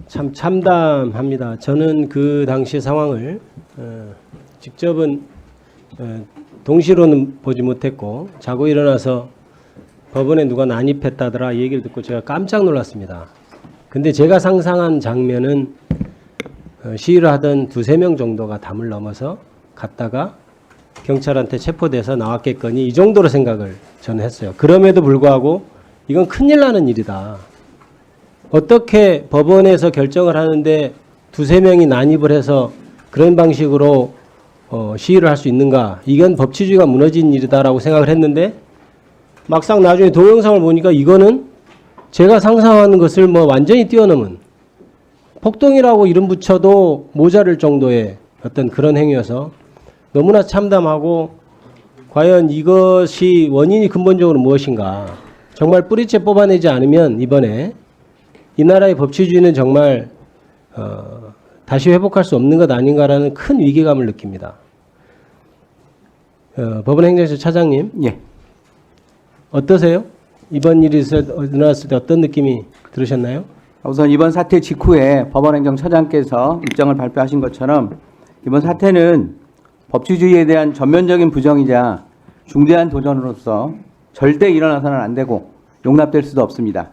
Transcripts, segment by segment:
참 참담합니다. 저는 그 당시 상황을 직접은 동시로는 보지 못했고 자고 일어나서 법원에 누가 난입했다더라 얘기를 듣고 제가 깜짝 놀랐습니다. 근데 제가 상상한 장면은 시위를 하던 두세 명 정도가 담을 넘어서 갔다가 경찰한테 체포돼서 나왔겠거니 이 정도로 생각을 저는 했어요. 그럼에도 불구하고 이건 큰일 나는 일이다. 어떻게 법원에서 결정을 하는데 두세 명이 난입을 해서 그런 방식으로 시위를 할 수 있는가. 이건 법치주의가 무너진 일이다라고 생각을 했는데 막상 나중에 동영상을 보니까 이거는 제가 상상하는 것을 완전히 뛰어넘은 폭동이라고 이름 붙여도 모자랄 정도의 어떤 그런 행위여서 너무나 참담하고 과연 이것이 원인이 근본적으로 무엇인가. 정말 뿌리째 뽑아내지 않으면 이번에 이 나라의 법치주의는 정말 다시 회복할 수 없는 것 아닌가라는 큰 위기감을 느낍니다. 법원행정처 차장님, 예. 어떠세요? 이번 일이 일어났을 때 어떤 느낌이 들으셨나요? 우선 이번 사태 직후에 법원행정처장께서 입장을 발표하신 것처럼 이번 사태는 법치주의에 대한 전면적인 부정이자 중대한 도전으로서 절대 일어나서는 안 되고 용납될 수도 없습니다.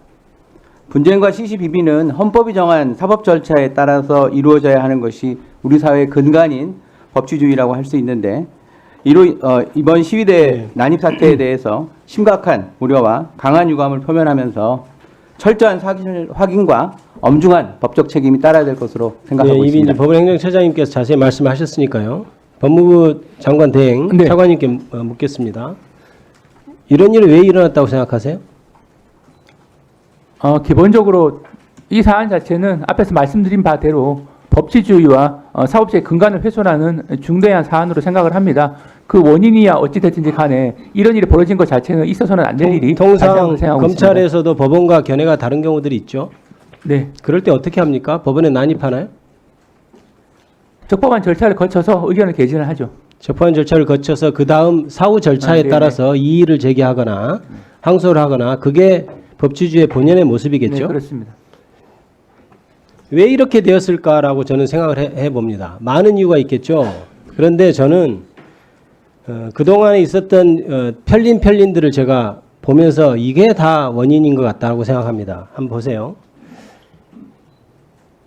분쟁과 시시 비비는 헌법이 정한 사법 절차에 따라서 이루어져야 하는 것이 우리 사회의 근간인 법치주의라고 할 수 있는데 이번 시위대 난입 사태에 대해서 심각한 우려와 강한 유감을 표명하면서 철저한 사실 확인과 엄중한 법적 책임이 따라야 될 것으로 생각하고 이미 있습니다. 이제 법원행정처장님께서 자세히 말씀하셨으니까요. 법무부 장관 대행 네. 차관님께 묻겠습니다. 이런 일이 왜 일어났다고 생각하세요? 기본적으로 이 사안 자체는 앞에서 말씀드린 바대로 법치주의와 사법체의 근간을 훼손하는 중대한 사안으로 생각을 합니다. 그 원인이야 어찌 됐든지 간에 이런 일이 벌어진 것 자체는 있어서는 안 될 일이 통상 생각하고 검찰에서도 있습니다. 법원과 견해가 다른 경우들이 있죠. 네. 그럴 때 어떻게 합니까? 법원에 난입하나요? 적법한 절차를 거쳐서 의견을 개진을 하죠. 적법한 절차를 거쳐서 그 다음 사후 절차에 따라서 이의를 제기하거나 항소를 하거나 그게 법치주의의 본연의 모습이겠죠. 네, 그렇습니다. 왜 이렇게 되었을까라고 저는 생각을 해봅니다. 많은 이유가 있겠죠. 그런데 저는 그동안에 있었던 편린들을 제가 보면서 이게 다 원인인 것 같다고 생각합니다. 한번 보세요.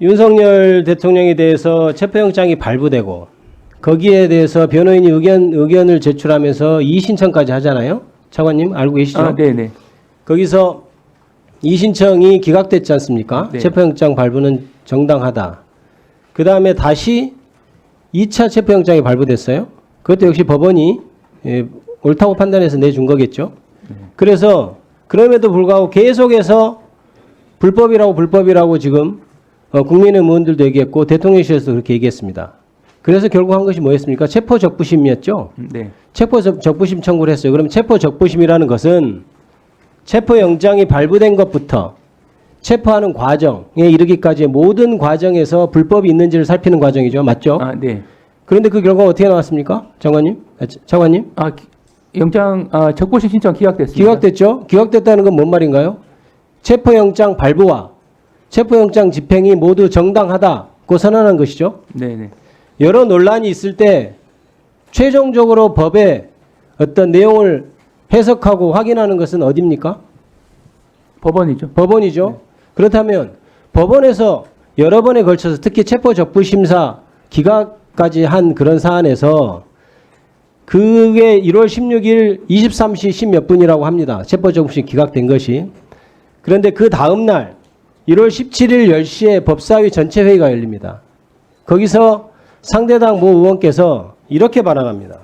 윤석열 대통령에 대해서 체포영장이 발부되고 거기에 대해서 변호인이 의견을 제출하면서 이의신청까지 하잖아요. 차관님 알고 계시죠? 네네. 거기서 이의신청이 기각됐지 않습니까? 네. 체포영장 발부는 정당하다. 그 다음에 다시 2차 체포영장이 발부됐어요. 그것도 역시 법원이 옳다고 판단해서 내준 거겠죠. 그래서 그럼에도 불구하고 계속해서 불법이라고 지금 국민의 의원들도 얘기했고 대통령실에서도 그렇게 얘기했습니다. 그래서 결국 한 것이 뭐였습니까? 체포적부심이었죠. 네. 체포적부심 청구를 했어요. 그럼 체포적부심이라는 것은 체포영장이 발부된 것부터 체포하는 과정에 이르기까지의 모든 과정에서 불법이 있는지를 살피는 과정이죠. 맞죠? 네. 그런데 그 결과가 어떻게 나왔습니까? 장관님? 차관님? 영장 적부심 신청 기각됐습니다. 기각됐죠? 기각됐다는 건 뭔 말인가요? 체포영장 발부와 체포영장 집행이 모두 정당하다고 선언한 것이죠. 네네. 여러 논란이 있을 때 최종적으로 법의 어떤 내용을 해석하고 확인하는 것은 어디입니까? 법원이죠. 법원이죠. 네. 그렇다면 법원에서 여러 번에 걸쳐서 특히 체포적부심사 기각까지 한 그런 사안에서 그게 1월 16일 23시 10몇 분이라고 합니다. 체포적부심 기각된 것이. 그런데 그 다음 날 1월 17일 10시에 법사위 전체 회의가 열립니다. 거기서 상대당 모 의원께서 이렇게 발언합니다.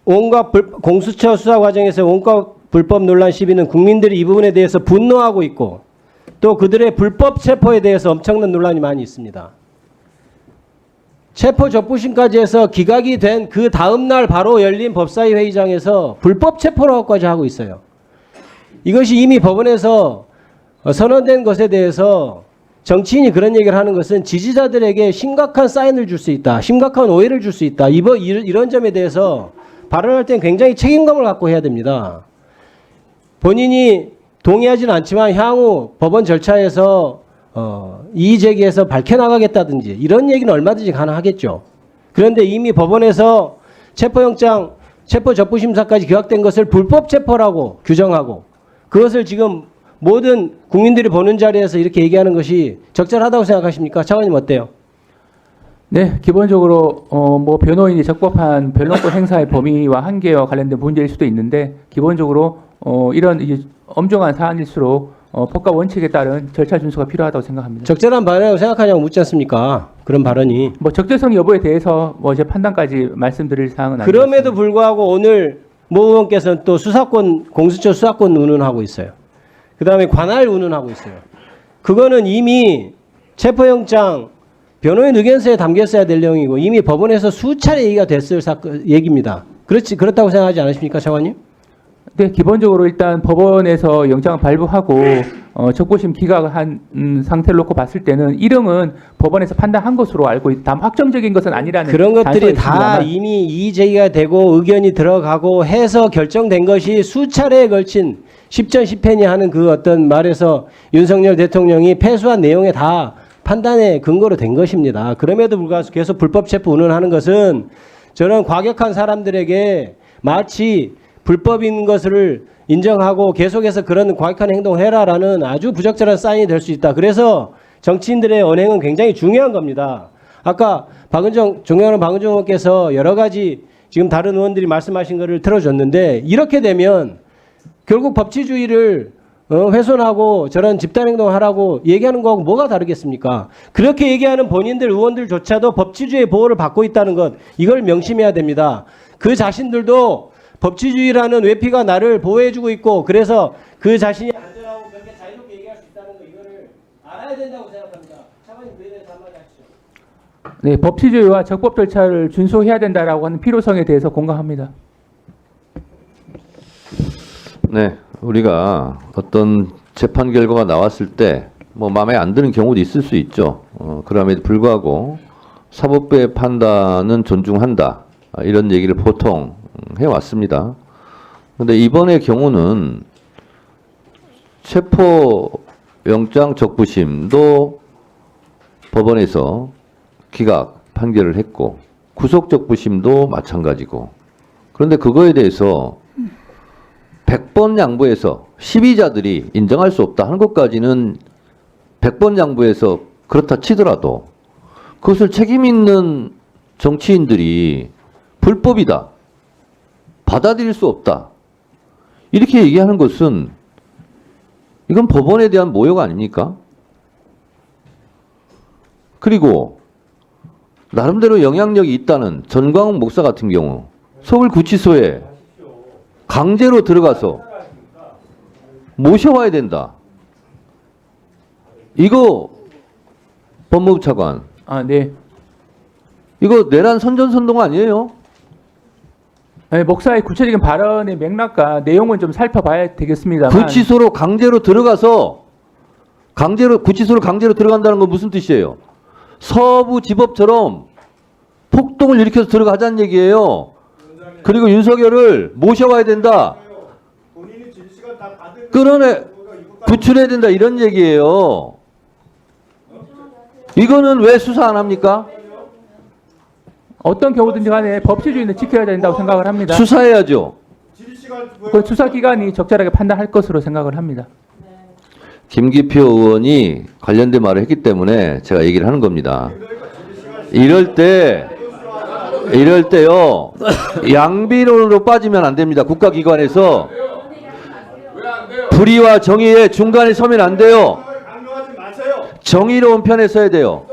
온갖 공수처 수사 과정에서 온갖 불법 논란 시비는 국민들이 이 부분에 대해서 분노하고 있고 또 그들의 불법 체포에 대해서 엄청난 논란이 많이 있습니다. 체포 적부심까지 해서 기각이 된 그 다음 날 바로 열린 법사위 회의장에서 불법 체포라고까지 하고 있어요. 이것이 이미 법원에서 선언된 것에 대해서 정치인이 그런 얘기를 하는 것은 지지자들에게 심각한 사인을 줄 수 있다. 심각한 오해를 줄 수 있다. 이런 점에 대해서 발언할 땐 굉장히 책임감을 갖고 해야 됩니다. 본인이 동의하지는 않지만 향후 법원 절차에서 이의 제기해서 밝혀나가겠다든지 이런 얘기는 얼마든지 가능하겠죠. 그런데 이미 법원에서 체포영장, 체포적부심사까지 기각된 것을 불법 체포라고 규정하고 그것을 지금 모든 국민들이 보는 자리에서 이렇게 얘기하는 것이 적절하다고 생각하십니까? 차관님 어때요? 네, 기본적으로 뭐 변호인이 적법한 변론권 행사의 범위와 한계와 관련된 문제일 수도 있는데 기본적으로 이런 이제 엄중한 사안일수록 법과 원칙에 따른 절차 준수가 필요하다고 생각합니다. 적절한 발언이라고 생각하냐고 묻지 않습니까? 그런 발언이. 뭐 적절성 여부에 대해서 뭐 제 판단까지 말씀드릴 사항은 아닙니다. 그럼에도 불구하고 오늘 모 의원께서는 또 수사권, 공수처 수사권 운운하고 있어요. 그 다음에 관할 운운하고 있어요. 그거는 이미 체포영장, 변호인 의견서에 담겼어야 될 내용이고 이미 법원에서 수차례 얘기가 됐을 얘기입니다. 그렇다고 생각하지 않으십니까, 차관님? 네, 기본적으로 일단 법원에서 영장을 발부하고 적부심 기각한 상태를 놓고 봤을 때는 이름은 법원에서 판단한 것으로 알고 있다. 확정적인 것은 아니라는 그런 것들이 다 있습니다만. 이미 이의 제기가 되고 의견이 들어가고 해서 결정된 것이 수차례에 걸친 10전 10회니 하는 그 어떤 말에서 윤석열 대통령이 패소한 내용에 다 판단의 근거로 된 것입니다. 그럼에도 불구하고 계속 불법 체포 운운하는 것은 저는 과격한 사람들에게 마치 불법인 것을 인정하고 계속해서 그런 과격한 행동을 해라라는 아주 부적절한 사인이 될 수 있다. 그래서 정치인들의 언행은 굉장히 중요한 겁니다. 아까 존경하는 박은정 의원께서 여러 가지 지금 다른 의원들이 말씀하신 것을 들어줬는데 이렇게 되면 결국 법치주의를 훼손하고 저런 집단행동을 하라고 얘기하는 거하고 뭐가 다르겠습니까? 그렇게 얘기하는 본인들 의원들조차도 법치주의의 보호를 받고 있다는 것, 이걸 명심해야 됩니다. 그 자신들도 법치주의라는 외피가 나를 보호해주고 있고 그래서 그 자신이 안전하고 그렇게 자유롭게 얘기할 수 있다는 거 이거를 알아야 된다고 생각합니다. 차관님 그에 대해서 한마디 하시죠. 네, 법치주의와 적법 절차를 준수해야 된다라고 하는 필요성에 대해서 공감합니다. 네, 우리가 어떤 재판 결과가 나왔을 때 뭐 마음에 안 드는 경우도 있을 수 있죠. 그럼에도 불구하고 사법부의 판단은 존중한다. 이런 얘기를 보통 해왔습니다. 그런데 이번의 경우는 체포영장 적부심도 법원에서 기각 판결을 했고 구속적부심도 마찬가지고 그런데 그거에 대해서 100번 양보해서 시비자들이 인정할 수 없다 하는 것까지는 100번 양보해서 그렇다 치더라도 그것을 책임 있는 정치인들이 불법이다. 받아들일 수 없다. 이렇게 얘기하는 것은 이건 법원에 대한 모욕 아닙니까? 그리고 나름대로 영향력이 있다는 전광훈 목사 같은 경우 서울구치소에 강제로 들어가서 모셔와야 된다. 이거 법무부 차관. 아, 네. 이거 내란 선전선동 아니에요? 네, 목사의 구체적인 발언의 맥락과 내용은 좀 살펴봐야 되겠습니다만. 구치소로 강제로 들어가서 구치소로 강제로 들어간다는 건 무슨 뜻이에요? 서부지법처럼 폭동을 일으켜서 들어가자는 얘기예요. 그리고 윤석열을 모셔와야 된다. 끌어내 구출해야 된다 이런 얘기예요. 이거는 왜 수사 안 합니까? 어떤 경우든지 간에 법치주의는 지켜야 된다고 생각을 합니다. 수사해야죠. 그 수사기관이 적절하게 판단할 것으로 생각을 합니다. 김기표 의원이 관련된 말을 했기 때문에 제가 얘기를 하는 겁니다. 이럴 때요 양비론으로 빠지면 안 됩니다. 국가기관에서 불의와 정의의 중간에 서면 안 돼요. 정의로운 편에 서야 돼요.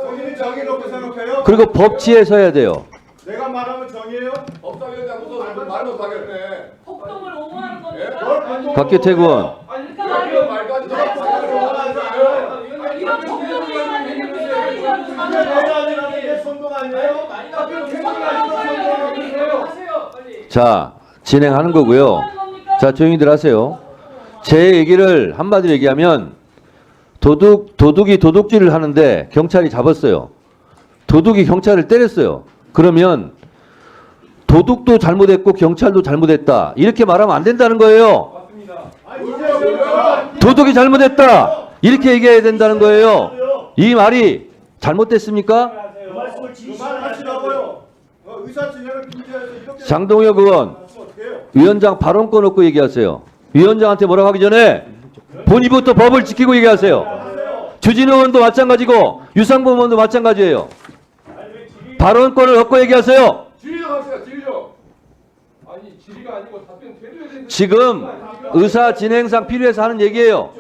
그리고 법치에 서야 돼요. 내가 말하면 정의예요? 법사위원장 무슨 말 못하겠네. 폭동을 옹호하는 겁니까? 박규택 의원. 이런 말까지 이런 폭동이 자, 진행하는 거고요. 자, 조용히들 하세요. 제 얘기를 한마디로 얘기하면 도둑이 도둑질을 하는데 경찰이 잡았어요. 도둑이 경찰을 때렸어요. 그러면 도둑도 잘못했고 경찰도 잘못했다. 이렇게 말하면 안 된다는 거예요. 맞습니다. 도덕이 잘못했다. 이렇게 얘기해야 된다는 거예요. 이 말이 잘못됐습니까? 그 말씀을 그만하시라고요. 의사 진행을 금지해서 이렇게 장동혁 의원, 어떻게 해요? 위원장 발언권 없고 얘기하세요. 위원장한테 뭐라고 하기 전에 본인부터 법을 지키고 얘기하세요. 주진우 의원도 마찬가지고 유상범 의원도 마찬가지예요. 발언권을 얻고 얘기하세요. 지리적 합시다. 지리적. 아니 지리가 아니고 답변 제대로 해야 되는데. 지금 의사 진행상 필요해서 하는 얘기예요.